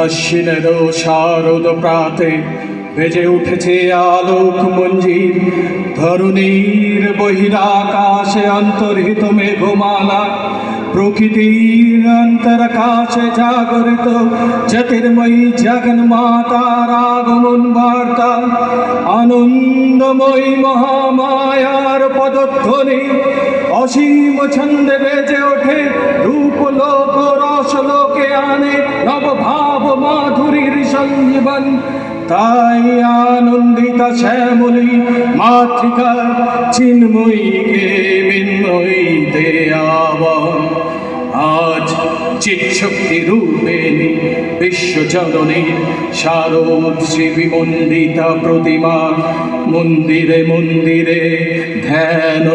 আশ্বিনেরও শারদ প্রাতে বেজে উঠেছে আলোক মঞ্জির, ধরণীর বহিরাকাশে অন্তর্হিত মেঘমালা, প্রকৃতির অন্তরাকাশে জাগরিত জ্যোতির্ময়ী জগন্মাতার আগমন বার্তা, আনন্দময়ী মহামায়ার পদধ্বনি অসীম ছন্দে বেজে ওঠে, রূপলোক রসলোকে আনে নবভাব মাধুরীর সঞ্জীবন। তাই আনন্দিতা শ্যামলী মাতৃকা চিন্ময়ীকে মিন্ময়ীতে আহ্বান। আজ চিৎশক্তি রূপেণী বিশ্বজননী শারদ শ্রী মন্দিতা প্রতিমা মন্দিরে মন্দিরে ধ্যান